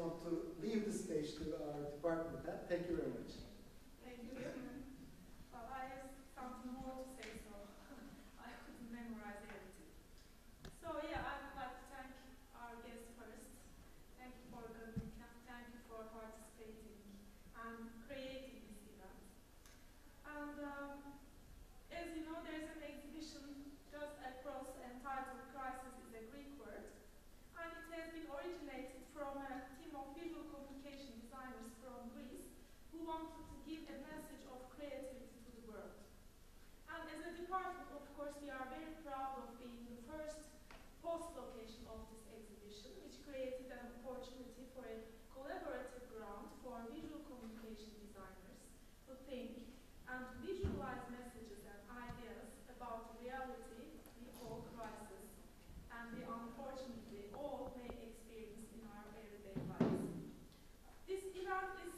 want to leave the stage to our department head. Thank you very much. Thank you. Well, I have something more to say, so I couldn't memorize everything. So yeah, I would like to thank our guests first. Thank you for coming. Thank you for participating and creating this event. And as you know, there's an exhibition just across entitled "Crisis" is a Greek word, and it has been originated from a team of visual communication designers from Greece who wanted to give a message of creativity to the world. And as a department, of course, we are very proud of being the first host location of this exhibition, which created an opportunity for a collaborative ground for visual communication designers to think and to visualize messages and ideas about the reality we call crisis, and we unfortunately all may experience in our everyday lives. This event is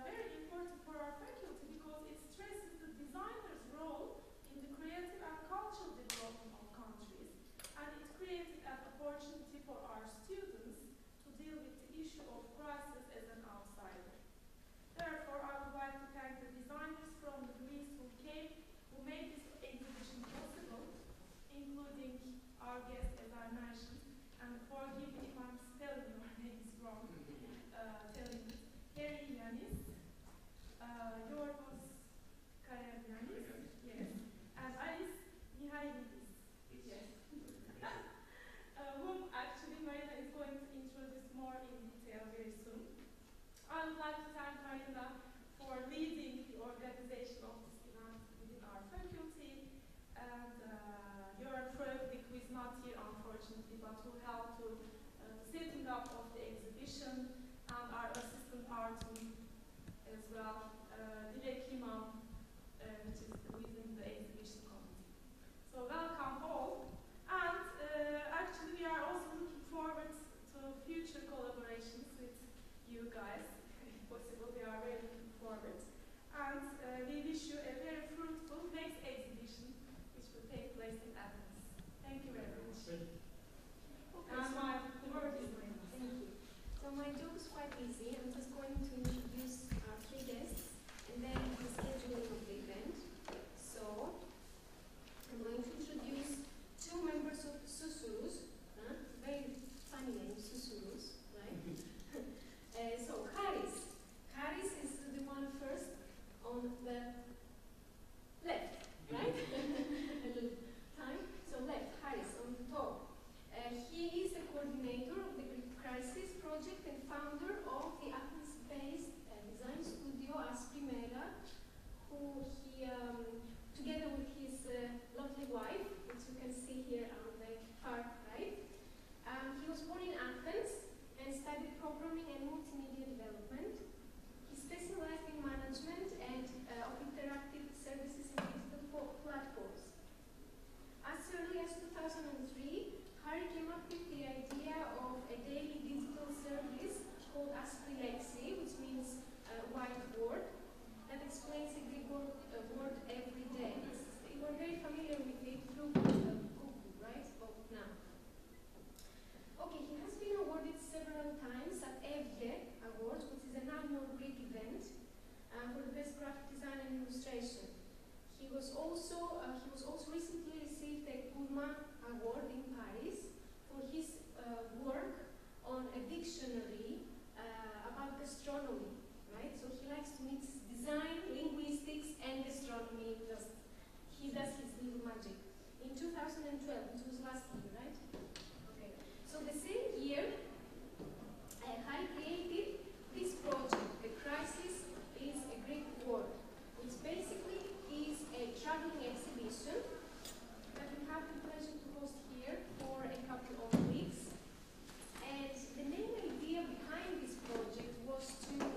very important for our faculty because it stresses the designer's role in the creative and cultural development of countries, and it created an opportunity for our students to deal with the issue of crisis as an outsider. Therefore, I would like to thank the designers from Greece who made this exhibition possible, including our guest, as I mentioned, and forgive me if I'm spelling your names wrong, telling it, Karagiannis, Georgios Karagiannis, yes, and Aristotelis Michailidis, yes, whom actually Marina is going to introduce more in detail very soon. I would like to thank Marina for leading the organization of this event within our faculty, and your Frederick, who is not here unfortunately, but who helped to setting up of the exhibition, and our assistant Artun as well, İletişim, which is within the exhibition committee. So welcome all, and actually we are also looking forward to future collaborations with you guys. If possible, we are very looking forward, and we wish you a very fruitful next exhibition, which will take place in Athens. Thank you very much. Okay, And so my word is mine. thank you. So my job is quite easy. I'm just going to introduce our three guests and then the scheduling of the event. So I'm going to introduce two members of Susurrus. Very funny name, Susurrus, right? So Haris. Haris is the one first on the left, right? A little time. So left, Haris on the top. He is the coordinator of the Greek Crisis project and founder of the Athens-based design studio Asprimera, who he, together with his lovely wife, which you can see here on the far right, he was born in Athens and studied programming and multimedia development. He specialized in management and of interactive services in digital platforms. As early as 2003, Harry came up with the idea of a daily digital service called Asprimera, which means whiteboard, that explains the Greek word every day. You are very familiar with it through Google, right? Oh, now. Okay, he has been awarded several times at EVGE Awards, which is an annual Greek event for the best graphic design and illustration. He was also recently received a Gourmand Award in Paris for his work on a dictionary about gastronomy, right? So he likes to mix design, linguistics, and gastronomy. He does his little magic. In 2012, which was last year, right? Okay. So the same year, Harry created this project. The Crisis is a Greek word, which basically is a traveling exhibition that we have the pleasure to host here for a couple of weeks. And the main idea behind this project was to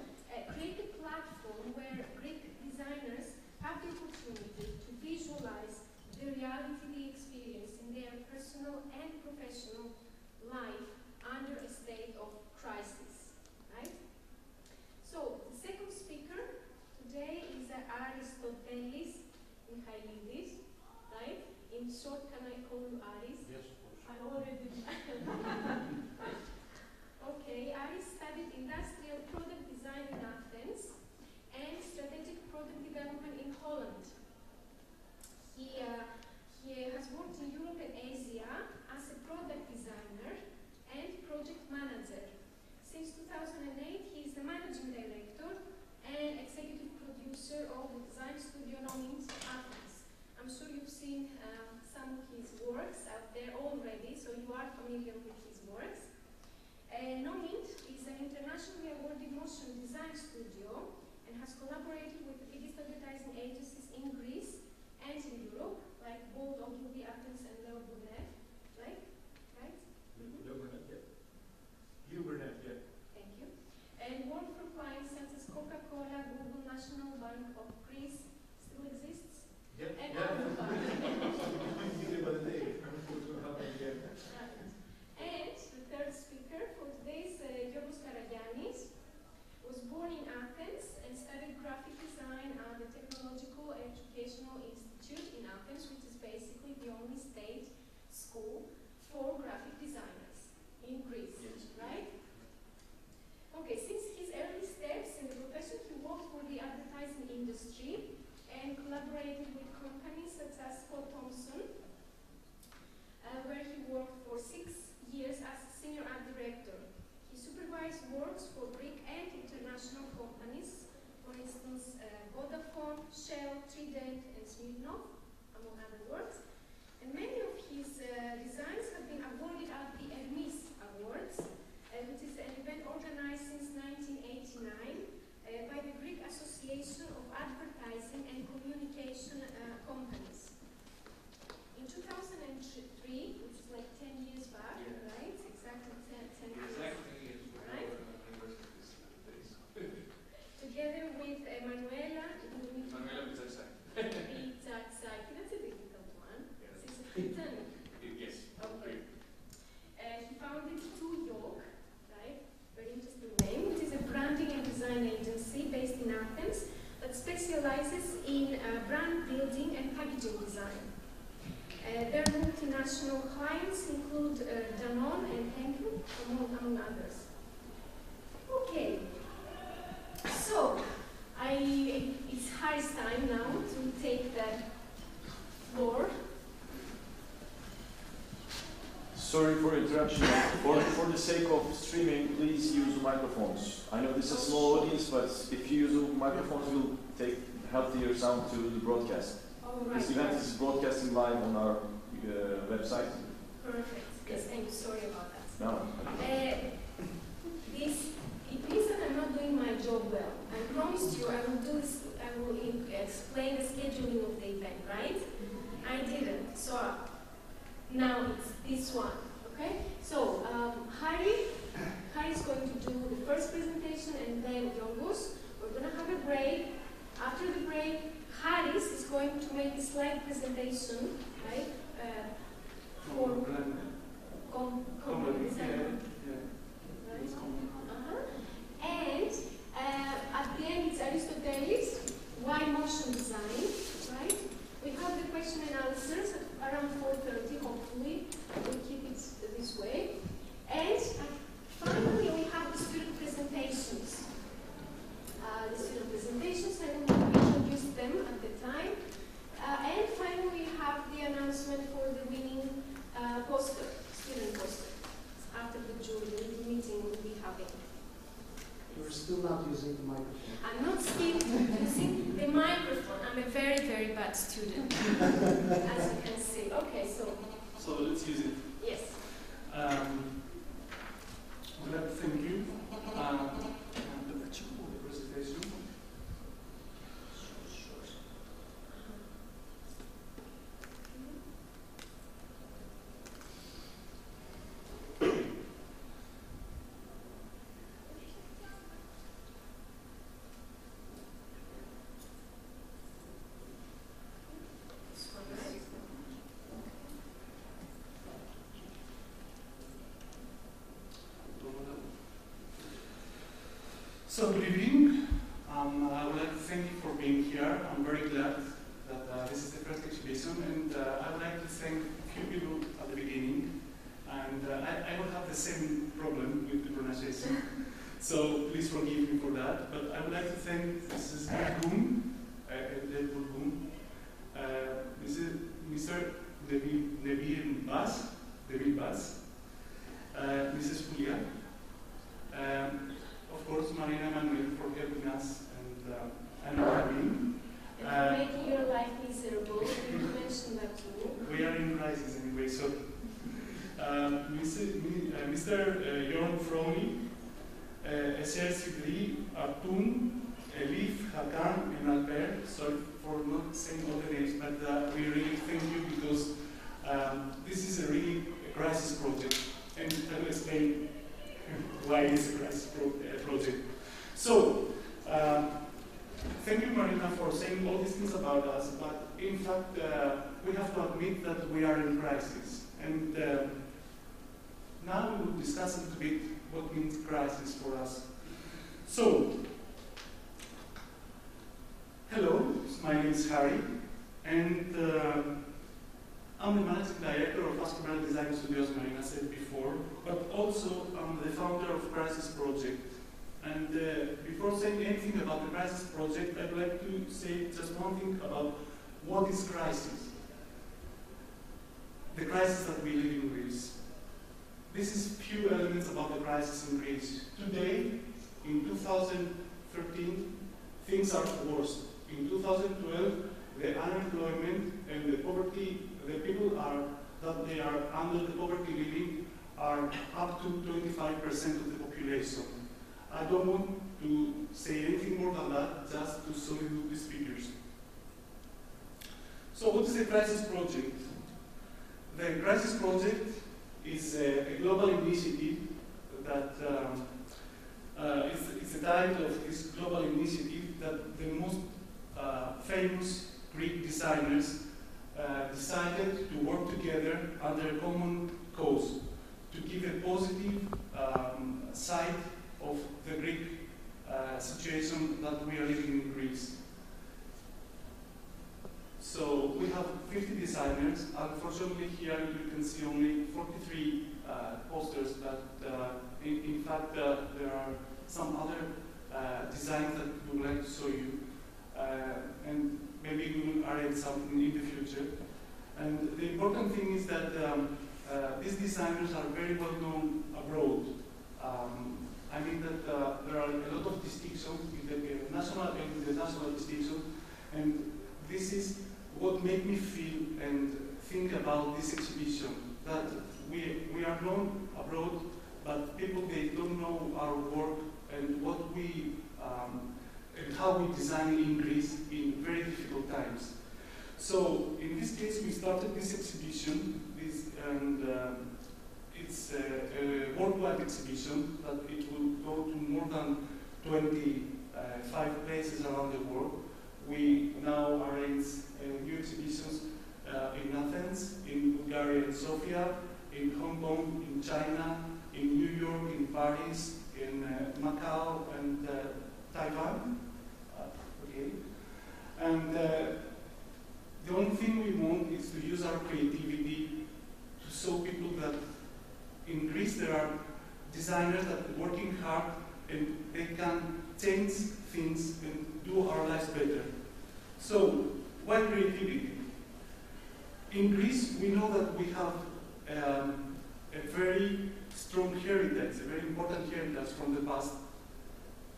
create a platform where Greek designers have the opportunity to visualize the reality they experience in their personal and professional life under a designer and project manager. Since 2008, he is the managing director and executive producer of the design studio Nomint Athens. I'm sure you've seen some of his works out there already, so you are familiar with his works. Nomint is an internationally awarded motion design studio and has collaborated with the biggest advertising agencies in Greece and in Europe, like Bold, Ogilvy, Athens, and Leo Burnett. Right? Leo Burnett, yeah. Leo Burnett, yeah. Thank you. And work for clients such as Coca-Cola, Google, National Bank of Greece, still exists? Yeah. And Yeah. Alpha. And the third speaker for today is Georgios Karagiannis. Was born in Athens and studied graphic design at the Technological Educational Institute in Athens, which is basically the only state school for graphic designers in Greece, Yes. right? Okay, since his early steps in the profession, he worked for the advertising industry and collaborated with companies such as Scott Thompson, where he worked for 6 years as senior art director. He supervised works for Greek and international companies, for instance, Vodafone, Shell, Trident, and Smirnov, among other works. And many of his designs have been awarded at the Hermes Awards, which is an event organized since 1989 by the Greek Association of Advertising and Communication Companies. In 2003, which is like 10 years back, Yeah. right? Exactly 10 years. Exactly. Right? Together with Emanuela Pizzaxaki, that's a difficult one. She's a Britannic. Yes. Okay. He founded Two York, right? Very interesting name, which is a branding and design agency based in Athens that specializes in brand building and packaging design. Their multinational clients include Danone and Henkel, among others. Okay, so it's Harry's time now to take the floor. Sorry for interruption. For the sake of streaming, please use microphones. I know this is a small audience, but if you use microphones, we'll take healthier sound to the broadcast. All right. This event is broadcasting live on our website. Perfect. Yes, thank you. Sorry about that. No. It means that I'm not doing my job well. I promised you I will do this. I will explain the scheduling of the event, right? I didn't. So now it's this one. Okay. So Harry's going to do the first presentation, and then Georgios. We're gonna have a break. After the break, Harris is going to make a slide presentation, right? For company design. And at the end, it's Aristotelis, why motion design, right? We have the question and answers at around 4:30, hopefully. We'll keep it this way. And finally, we have the student presentations. And we will introduce them at the time. And finally, we have the announcement for the winning poster, student poster, after the jury meeting we'll be having. You're still not using the microphone. I'm not still using the microphone. I'm a very, very bad student, as you can see. Okay, so. So let's use it. Yes. I would like to thank you for the presentation. So good evening. I would like to thank you for being here. I'm very glad that this is the first exhibition, and I would like to thank a few people at the beginning. And I will have the same problem with the pronunciation, so please forgive me for that. But I would like to thank Mrs. Boom, Mr. Neville Bass, Mrs. Julia, of course Marina Manuel for helping us, and Karin. And making your life miserable, you mentioned that too. We are in crisis anyway, so Mr. Jorn Froni, Eser Sidri, Artun, Elif, Hakan, and Albert. Sorry for not saying all the names, but we really thank you because this is a really crisis project, and I will explain why it's a crisis project. So, thank you, Marina, for saying all these things about us, but in fact, we have to admit that we are in crisis. And now we will discuss a little bit what means crisis for us. So, hello, my name is Harry, and I'm the managing director of Asprimera Design Studios, Marina said before, but also I'm the founder of Crisis Project. And before saying anything about the Crisis Project, I'd like to say just one thing about what is crisis. The crisis that we live in Greece. This is few elements about the crisis in Greece. Today, in 2013, things are worse. In 2012, the unemployment and the poverty, the people that they are under the poverty living are up to 25% of the population. I don't want to say anything more than that, just to show you these figures. So what is the Crisis Project? The Crisis Project is a global initiative that it's the title of this global initiative that the most famous Greek designers decided to work together under a common cause to give a positive side of the Greek situation that we are living in Greece. So we have 50 designers. Unfortunately, here you can see only 43 posters, but in fact there are some other designs that we would like to show you, and maybe we will arrange something in the future. And the important thing is that these designers are very well known abroad. I mean that there are a lot of distinctions with the national and international distinction, and this is what made me feel and think about this exhibition, that we are known abroad, but people, they don't know our work and what we and how we design in Greece in very difficult times. So in this case, we started this exhibition, and it's a worldwide exhibition that it will go to more than 25 places around the world. We now arrange new exhibitions in Athens, in Bulgaria, in Sofia, in Hong Kong, in China, in New York, in Paris, in Macau, and Taiwan. Okay. And the only thing we want is to use our creativity to show people that in Greece there are designers that are working hard and they can change things and do our lives better. So, why creativity? In Greece, we know that we have a very strong heritage, a very important heritage from the past.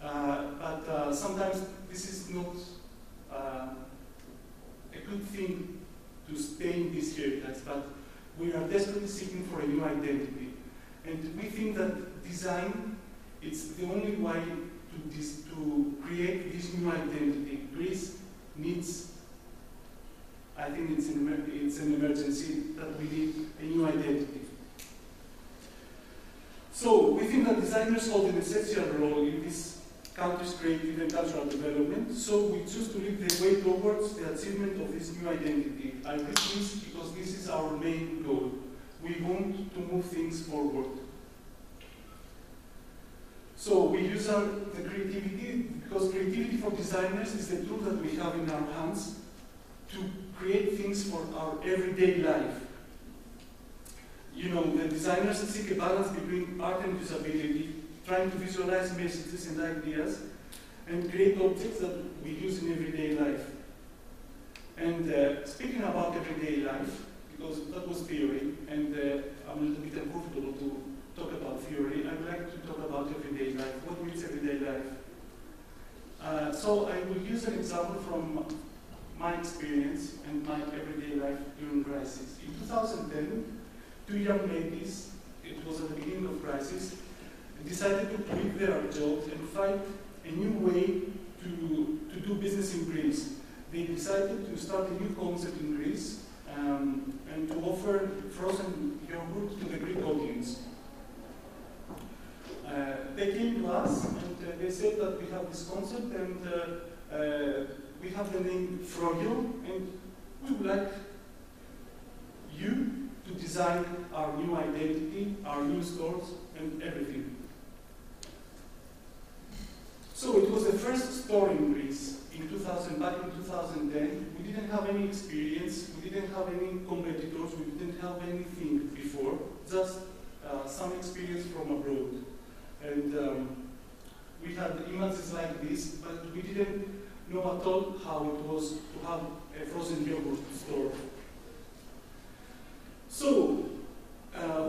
But sometimes this is not a good thing to stay in this heritage, but we are desperately seeking for a new identity. And we think that design is the only way to create this new identity. Greece needs, I think it's an emergency that we need a new identity. So we think that designers hold an essential role in this country's creative and cultural development, so we choose to lead the way towards the achievement of this new identity. I read this because this is our main goal. We want to move things forward. So we use the creativity, because creativity for designers is the tool that we have in our hands to create things for our everyday life. You know, the designers seek a balance between art and usability, trying to visualize messages and ideas, and create objects that we use in everyday life. And speaking about everyday life, because that was theory, and I'm a little bit uncomfortable to talk about theory. I would like to talk about everyday life. What means everyday life? So I will use an example from my experience and my everyday life during crisis. In 2010, two young ladies, it was at the beginning of crisis, decided to quit their jobs and find a new way to do business in Greece. They decided to start a new concept in Greece and to offer frozen yogurt to the Greek audience. They came to us and they said that we have this concept and we have the name Froyo and we would like you to design our new identity, our new stores and everything. So it was the first store in Greece back in 2010. We didn't have any experience, we didn't have any competitors, we didn't have anything before, just some experience from abroad. And we had images like this, but we didn't know at all how it was to have a frozen yogurt store. So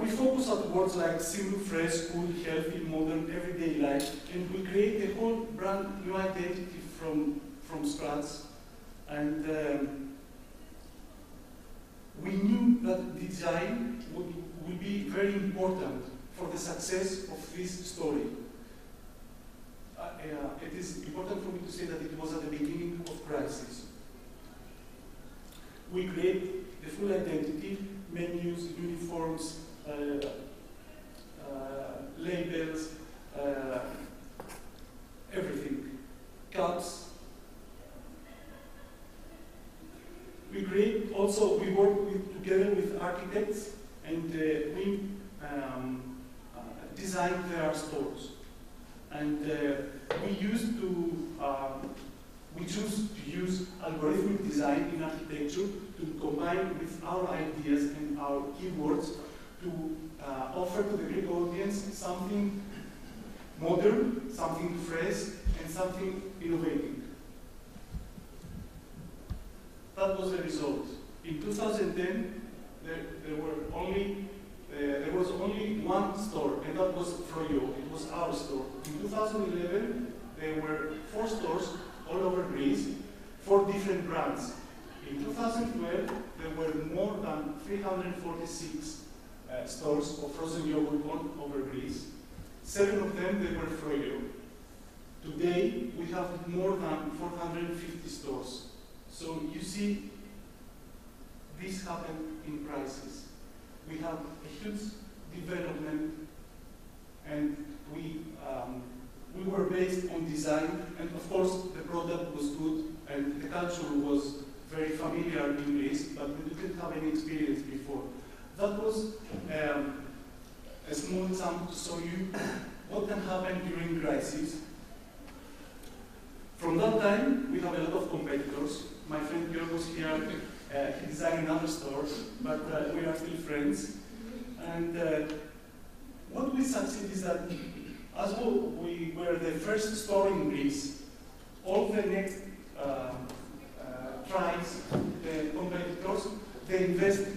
we focus on words like simple, fresh, cool, healthy, modern, everyday life, and we create a whole brand new identity from scratch. And we knew that design would be very important for the success of this story. It is important for me to say that it was at the beginning of crisis. We create the full identity, menus, uniforms, labels, everything, cups. We create also, we work together with architects and we design their stores. And we choose to use algorithmic design in architecture to combine with our ideas and our keywords to offer to the Greek audience something modern, something fresh, and something innovative. That was the result. In 2010, there was only one store, and that was Froyo. It was our store. In 2011, there were 4 stores all over Greece, 4 different brands. In 2012, there were more than 346 stores of frozen yogurt all over Greece. 7 of them, they were Froyo. Today, we have more than 450 stores. So you see, this happened in crisis. We have a huge development, and we were based on design, and of course the product was good, and the culture was very familiar in Greece, but we didn't have any experience before. That was a small example to show you what can happen during crisis. From that time, we have a lot of competitors. My friend Georgios here, he designed another store, but we are still friends. And what we succeed is that as we were the first store in Greece, all the next tries, the competitors, they invest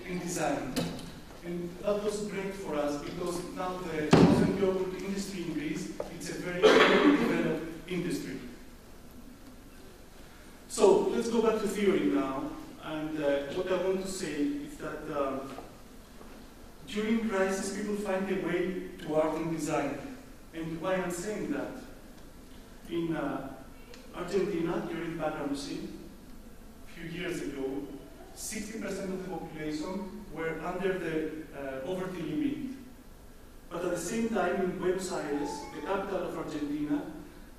in design. And that was great for us because now the frozen yogurt industry in Greece, it's a very developed industry. So let's go back to theory now. And what I want to say is that during crisis, people find a way to art and design. And why I'm saying that? In Argentina, during bankruptcy, a few years ago, 60% of the population were under the poverty limit. But at the same time, in Buenos Aires, the capital of Argentina,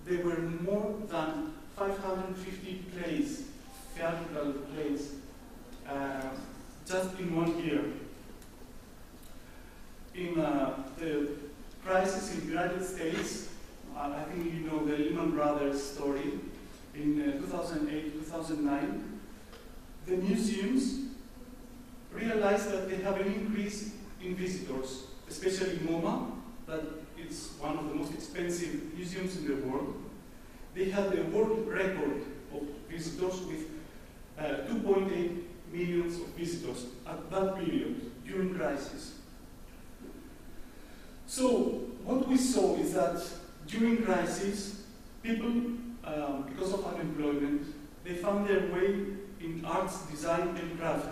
there were more than 550 plays, theatrical plays, just in 1 year. In the crisis in the United States, I think you know the Lehman Brothers story, in 2008, 2009, the museums realized that they have an increase in visitors, especially MoMA, that is one of the most expensive museums in the world. They had a world record of visitors with 2.8 million of visitors at that period, during crisis. So what we saw is that during crisis, people, because of unemployment, they found their way in arts, design, and craft.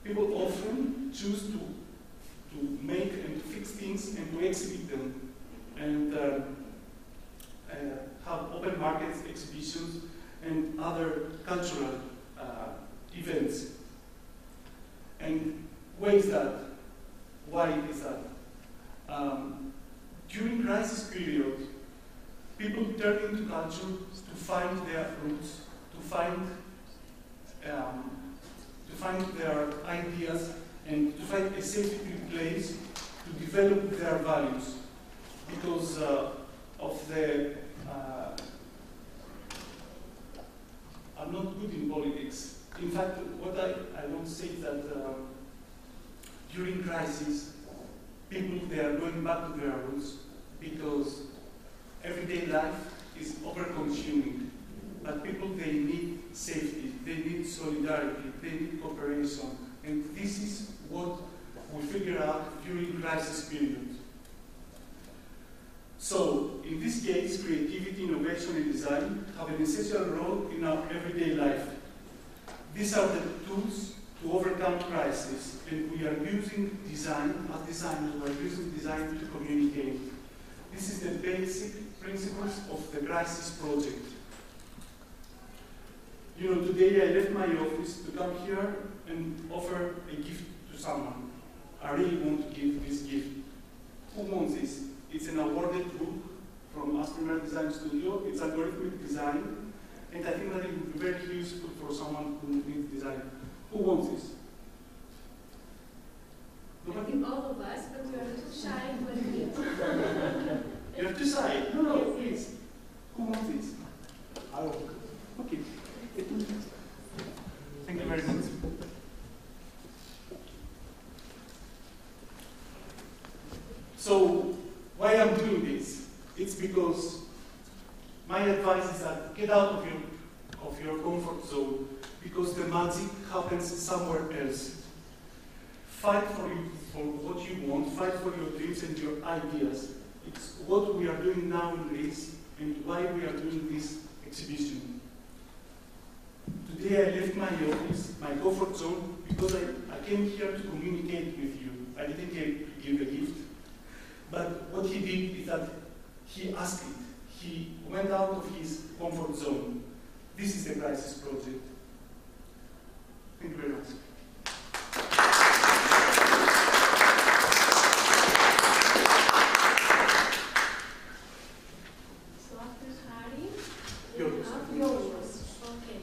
People often choose to make and to fix things and to exhibit them, and have open markets, exhibitions, and other cultural events. And why is that? During crisis period, people turn into culture to find their roots, to find their ideas, and to find a safe place to develop their values because of the. I'm not good in politics. In fact, what I want to say is that during crisis, people, they are going back to their roots because everyday life is over-consuming. But people, they need safety, they need solidarity, they need cooperation. And this is what we figure out during crisis period. So, in this case, creativity, innovation, and design have an essential role in our everyday life. These are the tools to overcome crisis, and we are using design, as designers, we are using design to communicate. This is the basic principles of the crisis project. You know, today I left my office to come here and offer a gift to someone. I really want to give this gift. Who wants this? It's an awarded book from Asprimera Design Studio. It's algorithmic design, and I think that it would be very useful for someone who needs design. Who wants this? I think all of us, but we are too shy to admit. You're too shy? No, please. Who wants this? I will. Okay. Thank you very much. So, why I'm doing this? It's because my advice is that get out of your comfort zone, because the magic happens somewhere else. Fight for what you want, fight for your dreams and your ideas. It's what we are doing now in Greece and why we are doing this exhibition. Today I left my office, my comfort zone, because I came here to communicate with you. I didn't give a gift. But what he did is that he asked it. He went out of his comfort zone. This is the crisis project. Thank you very much. So after Harry, Georgios. Georgios. Okay.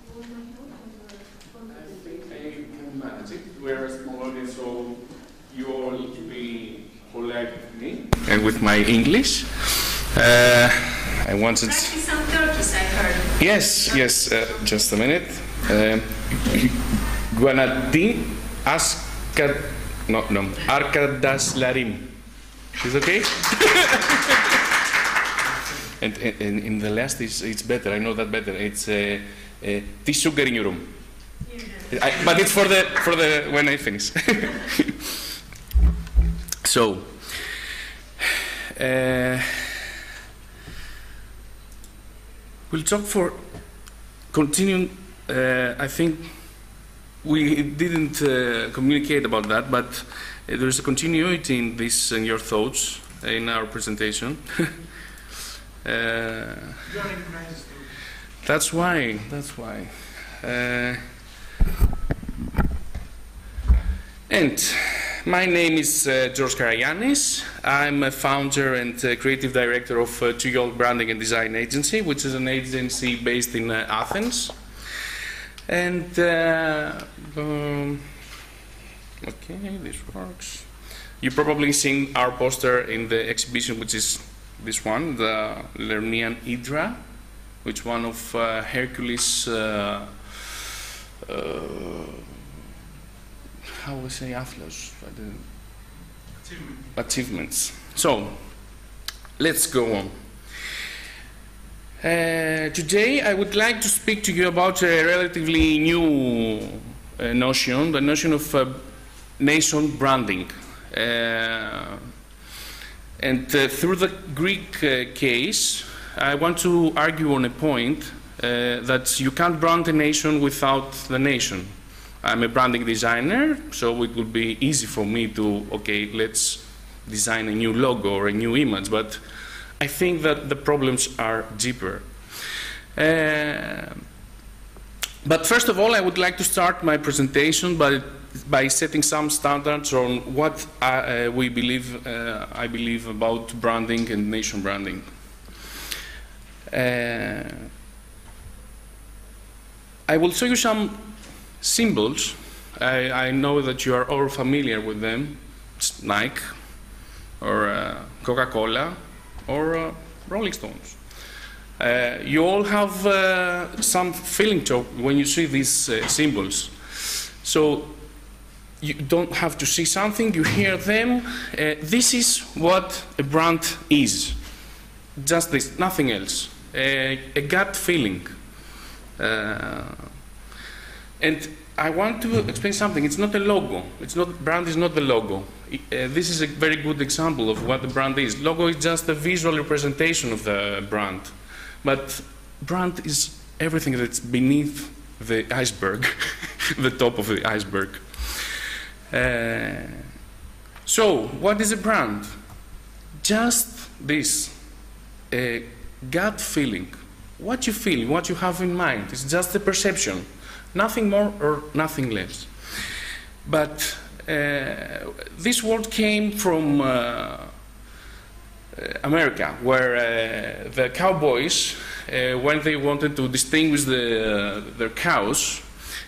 You want my help? I think I can manage it. We're a small audience, so you all need to be polite with me and with my English. I wanted. Practice some Turkish, I heard. Yes. Just a minute. Guanati arkadaşlarım. Is okay? and in the last, it's better. I know that better. It's τι σου γκρινιουρούμ. But it's for the when I finish. So, we'll talk for continuing. I think we didn't communicate about that, but there's a continuity in this in your thoughts in our presentation. That's why. And my name is Georgios Karagiannis. I'm a founder and creative director of Tuyol Branding and Design Agency, which is an agency based in Athens. And okay, this works. You probably seen our poster in the exhibition, which is this one, the Lernian Hydra, which one of Hercules. How we say Athlos? Achievements. So, let's go on. Today I would like to speak to you about a relatively new notion, the notion of nation branding. And through the Greek case, I want to argue on a point that you can't brand a nation without the nation. I'm a branding designer, so it would be easy for me to, okay, let's design a new logo or a new image, but I think that the problems are deeper. But first of all, I would like to start my presentation by setting some standards on what I believe about branding and nation branding. I will show you some symbols. I know that you are all familiar with them. It's Nike, or Coca-Cola, or Rolling Stones. You all have some feeling to when you see these symbols. So you don't have to see something, you hear them. This is what a brand is. Just this, nothing else. A gut feeling. And I want to explain something. It's not a logo. Brand is not the logo. This is a very good example of what the brand is. Logo is just a visual representation of the brand. But brand is everything that's beneath the iceberg, the top of the iceberg. So, what is a brand? Just this, a gut feeling. What you feel, what you have in mind. It's just a perception. Nothing more or nothing less. But this word came from America, where the cowboys, when they wanted to distinguish their cows,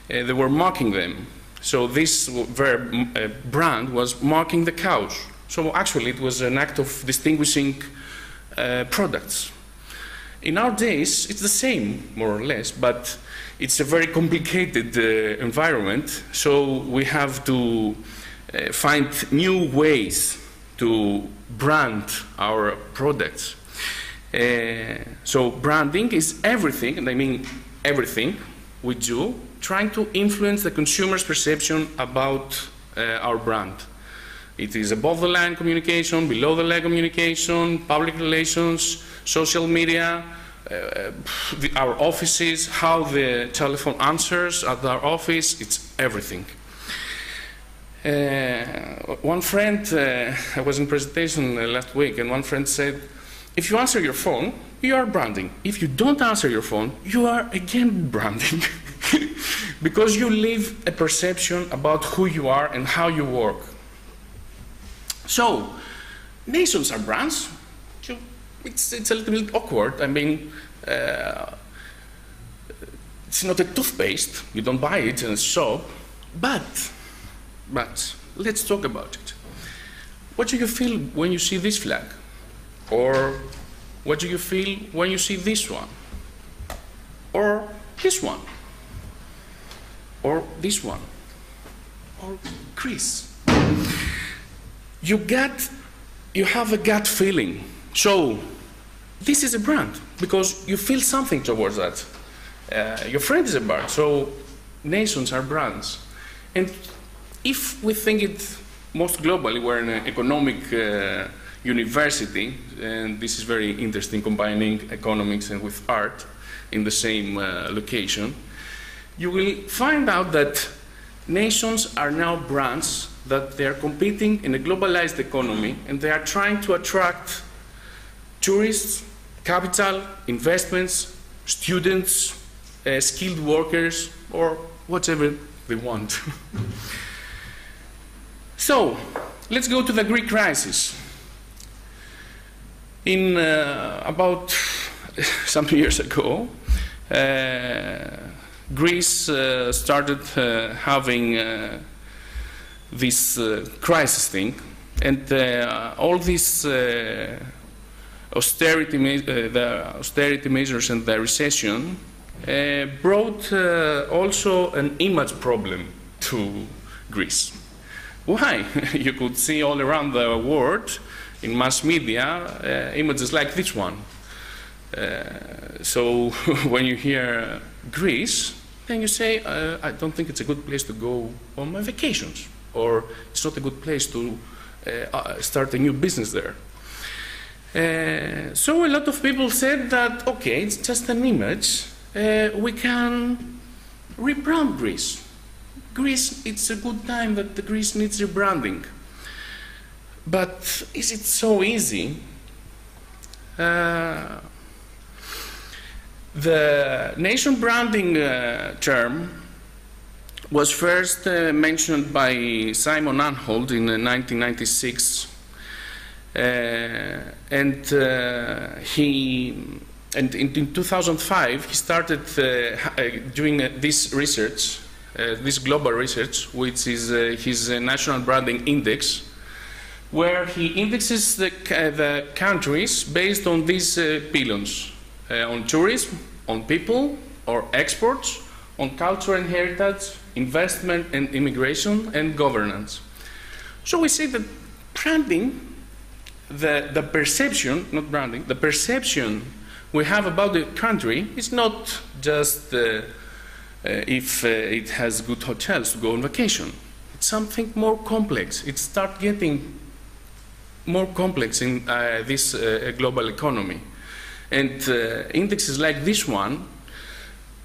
they were marking them. So this brand was marking the cows. So actually it was an act of distinguishing products. In our days, it's the same, more or less, but it's a very complicated environment, so we have to find new ways to brand our products. So branding is everything, and I mean everything we do, trying to influence the consumer's perception about our brand. It is above the line communication, below the line communication, public relations, social media, our offices, how the telephone answers at our office, it's everything. One friend, I was in presentation last week, and one friend said, if you answer your phone, you are branding. If you don't answer your phone, you are again branding. Because you leave a perception about who you are and how you work. So, nations are brands. It's a little bit awkward. I mean, it's not a toothpaste. You don't buy it in a shop. But let's talk about it. What do you feel when you see this flag? Or what do you feel when you see this one? Or this one? Or this one? Or Chris? You have a gut feeling. So this is a brand because you feel something towards that. Your friend is a brand, so nations are brands. And if we think it most globally, we're in an economic university, and this is very interesting, combining economics and with art in the same location, you will find out that nations are now brands, that they are competing in a globalized economy, and they are trying to attract tourists, capital, investments, students, skilled workers, or whatever they want. So, let's go to the Greek crisis. In about some years ago, Greece started having this crisis thing, and all these austerity measures and the recession brought also an image problem to Greece. Why? You could see all around the world in mass media images like this one. So when you hear Greece, then you say, I don't think it's a good place to go on my vacations, or it's not a good place to start a new business there. So a lot of people said that, okay, it's just an image. We can rebrand Greece. Greece, it's a good time that the Greece needs rebranding. But is it so easy? The nation branding term was first mentioned by Simon Anholt in 1996. And in 2005, he started doing this research, this global research, which is his National Branding Index, where he indexes the countries based on these pillars, on tourism, on people or exports, on culture and heritage, investment and immigration, and governance. So we see that branding, the perception, not branding, the perception we have about the country is not just if it has good hotels to go on vacation. It's something more complex. It starts getting more complex in this global economy. And indexes like this one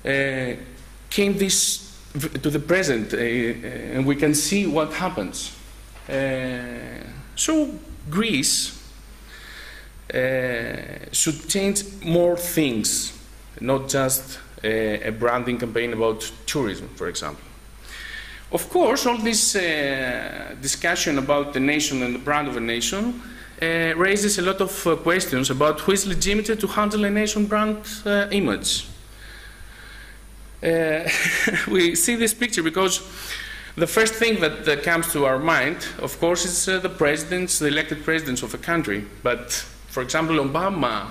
came to the present, and we can see what happens. So Greece should change more things, not just a branding campaign about tourism, for example. Of course, all this discussion about the nation and the brand of a nation raises a lot of questions about who is legitimate to handle a nation brand image. We see this picture because the first thing that comes to our mind, of course, is the presidents, the elected presidents of a country. But, for example, Obama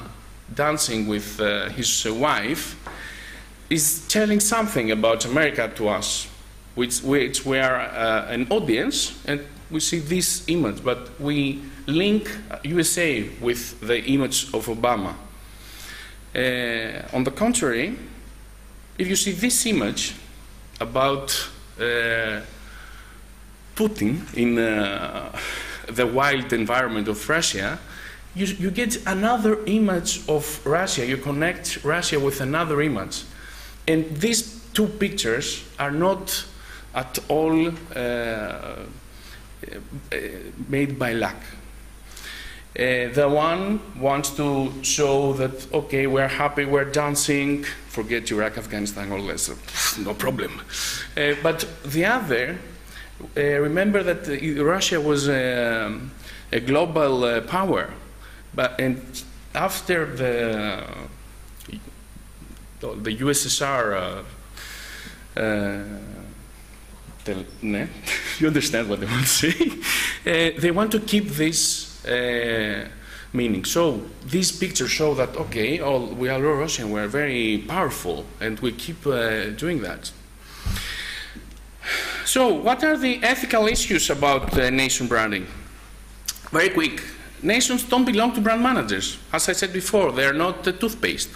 dancing with his wife is telling something about America to us, which we are an audience, and we see this image, but we link USA with the image of Obama. On the contrary, if you see this image about Putin in the wild environment of Russia, you get another image of Russia. You connect Russia with another image. And these two pictures are not at all made by luck. The one wants to show that, okay, we're happy, we're dancing, forget Iraq, Afghanistan, all this, no problem. But the other, remember that Russia was a global power, and after the USSR, you understand what they want to say, they want to keep this meaning. So these pictures show that, okay, we are Russian, we are very powerful, and we keep doing that. So what are the ethical issues about nation branding? Very quick. Nations don't belong to brand managers. As I said before, they are not toothpaste.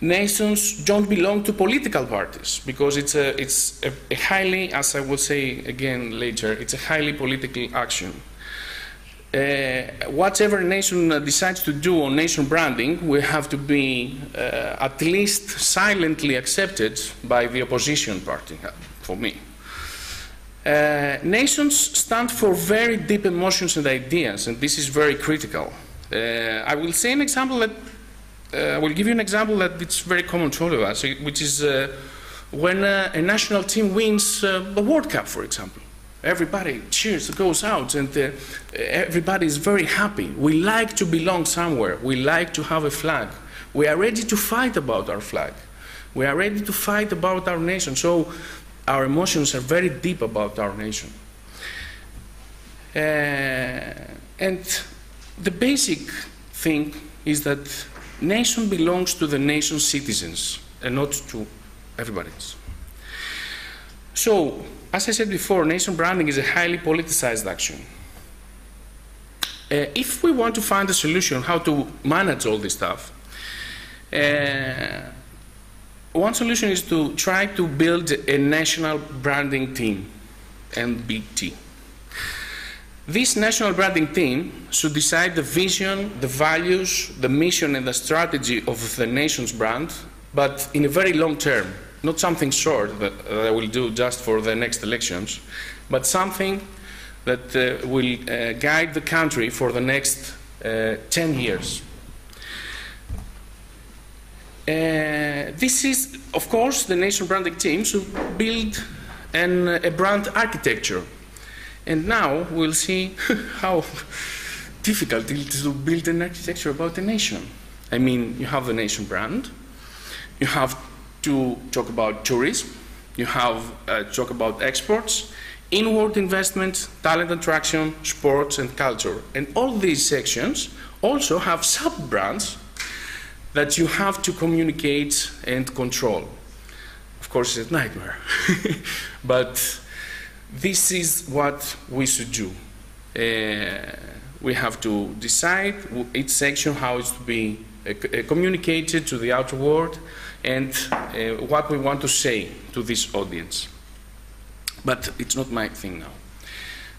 Nations don't belong to political parties because it's a highly, as I will say again later, it's a highly political action. Whatever a nation decides to do on nation branding will have to be at least silently accepted by the opposition party, for me. Nations stand for very deep emotions and ideas, and this is very critical. I will say an example that I will give you an example that it's very common to all of us, which is when a national team wins a World Cup, for example. Everybody cheers, goes out, and everybody is very happy. We like to belong somewhere. We like to have a flag. We are ready to fight about our flag. We are ready to fight about our nation. So our emotions are very deep about our nation. And the basic thing is that nation belongs to the nation's citizens and not to everybody else. So, as I said before, nation branding is a highly politicized action. If we want to find a solution how to manage all this stuff, one solution is to try to build a national branding team. NBT. This national branding team should decide the vision, the values, the mission and the strategy of the nation's brand, but in a very long term, not something short that I will do just for the next elections, but something that will guide the country for the next 10 years. This is, of course, the nation branding team should build a brand architecture. And now we'll see how difficult it is to build an architecture about a nation. I mean, you have the nation brand, you have to talk about tourism, you have to talk about exports, inward investment, talent attraction, sports and culture. And all these sections also have sub-brands that you have to communicate and control. Of course, it's a nightmare, but this is what we should do. We have to decide each section how it's to be communicated to the outer world and what we want to say to this audience. But it's not my thing now.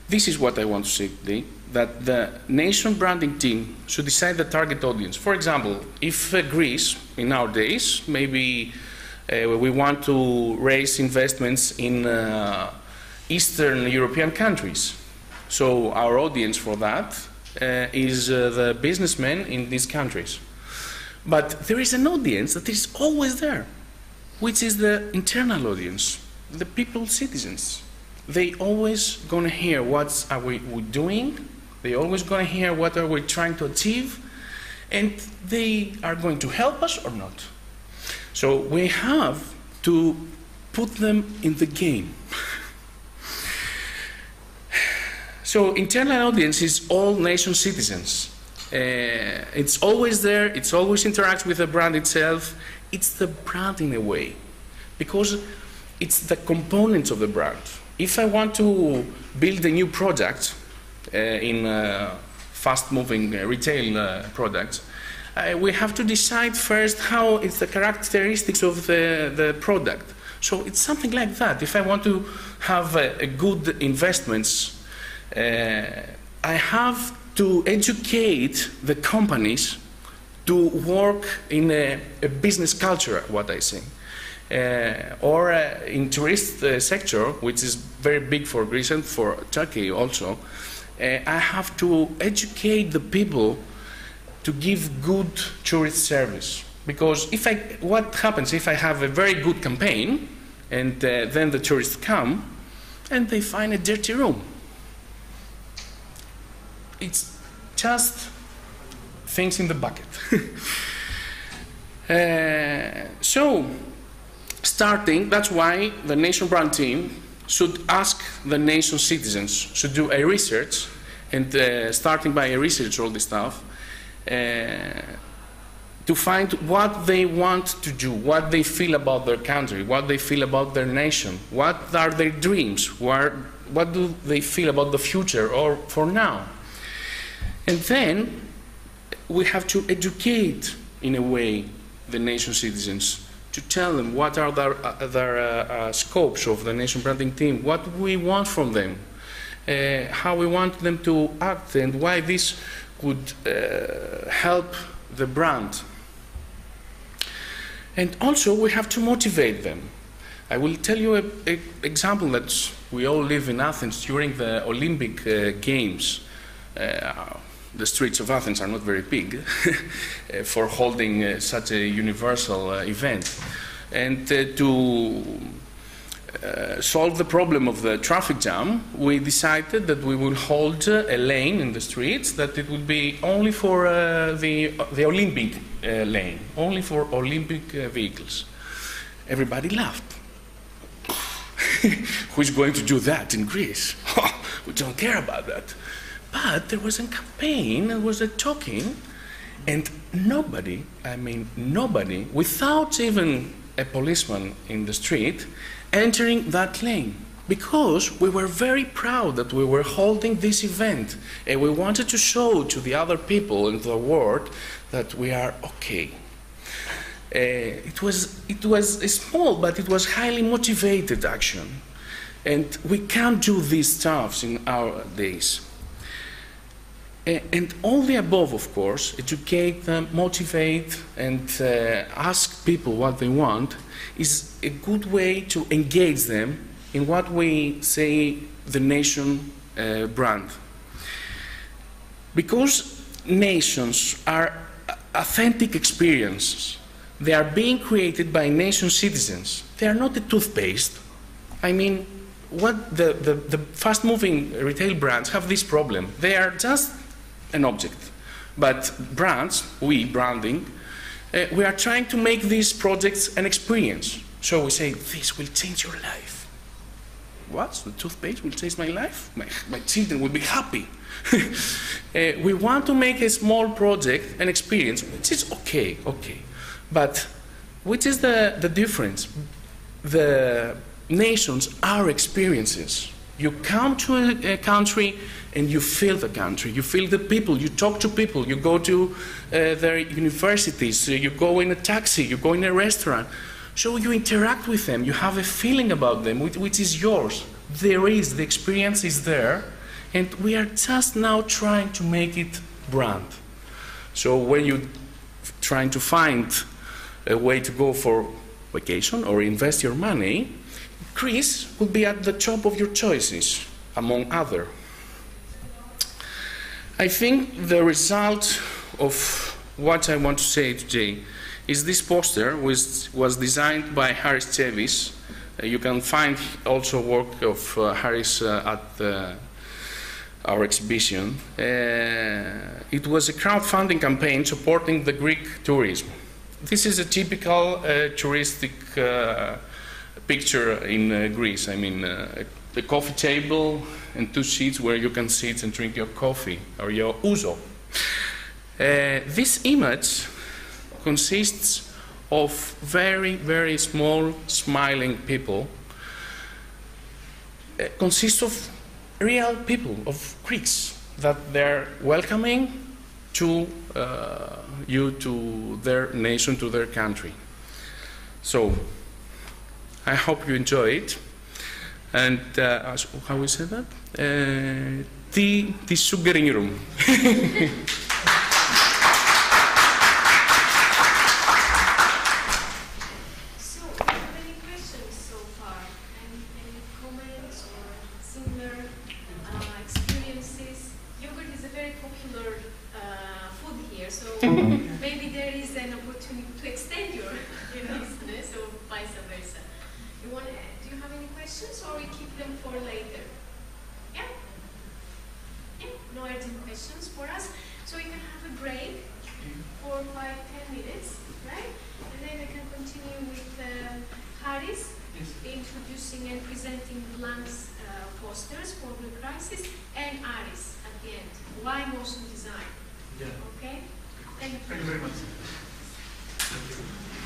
This is what I want to say today, that the nation branding team should decide the target audience. For example, if Greece, in our days, maybe we want to raise investments in Eastern European countries. So our audience for that is the businessmen in these countries. But there is an audience that is always there, which is the internal audience, the people, citizens. They always gonna hear what are we doing, they always gonna hear what are we trying to achieve, and they are going to help us or not. So we have to put them in the game. So internal audience is all nation citizens. It's always there, it's always interacts with the brand itself. It's the brand in a way, because it's the components of the brand. If I want to build a new product in fast-moving retail products, we have to decide first how it's the characteristics of the product. So it's something like that. If I want to have a good investments, I have to educate the companies to work in a business culture, what I say. Or in tourist sector, which is very big for Greece and for Turkey also, I have to educate the people to give good tourist service. Because what happens if I have a very good campaign and then the tourists come and they find a dirty room? It's just things in the bucket. So, starting, that's why the nation brand team should ask the nation citizens, should do a research, and starting by a research all this stuff, to find what they want to do, what they feel about their country, what they feel about their nation, what are their dreams, what do they feel about the future or for now. And then we have to educate, in a way, the nation citizens to tell them what are their scopes of the nation branding team, what we want from them, how we want them to act, and why this could help the brand. And also we have to motivate them. I will tell you an example that we all live in Athens during the Olympic Games. The streets of Athens are not very big for holding such a universal event. And to solve the problem of the traffic jam, we decided that we will hold a lane in the streets, that it will be only for the Olympic lane, only for Olympic vehicles. Everybody laughed. Who is going to do that in Greece? We don't care about that. But there was a campaign, there was a talking, and nobody, I mean nobody, without even a policeman in the street, entering that lane. Because we were very proud that we were holding this event, and we wanted to show to the other people in the world that we are okay. It was a small, but it was highly motivated action. And we can't do these stuffs in our days. And all the above, of course, educate them, motivate, and ask people what they want, is a good way to engage them in what we say the nation brand. Because nations are authentic experiences. They are being created by nation citizens. They are not a toothpaste. I mean, what the fast-moving retail brands have this problem. They are just an object. But brands, we, branding, we are trying to make these projects an experience. So we say, this will change your life. What? The toothpaste will change my life? My children will be happy. We want to make a small project an experience, which is okay. But which is the difference? The nations are experiences. You come to a country and you feel the country, you feel the people, you talk to people, you go to their universities, you go in a taxi, you go in a restaurant. So you interact with them, you have a feeling about them, which is yours. The experience is there, and we are just now trying to make it brand. So when you're trying to find a way to go for vacation or invest your money, Greece will be at the top of your choices, among other. I think the result of what I want to say today is this poster, which was designed by Aristotelis. You can find also work of Harris at our exhibition. It was a crowdfunding campaign supporting the Greek tourism. This is a typical touristic picture in Greece. I mean, a coffee table and 2 seats where you can sit and drink your coffee or your ouzo. This image consists of very, very small, smiling people. It consists of real people, of Greeks, that they're welcoming to you, to their nation, to their country. So, I hope you enjoy it. And how we say that? Τη σουγκερίνιρου. Maybe there is an opportunity to extend your business or vice versa. Do you have any questions or we keep them for later? Yeah? Yeah? No urgent questions for us. So we can have a break for 5-10 minutes, right? And then we can continue with Harris introducing and presenting Blank's posters for the crisis, and Aris at the end. Why motion design? Yeah. Okay? Thank you very much. Thank you.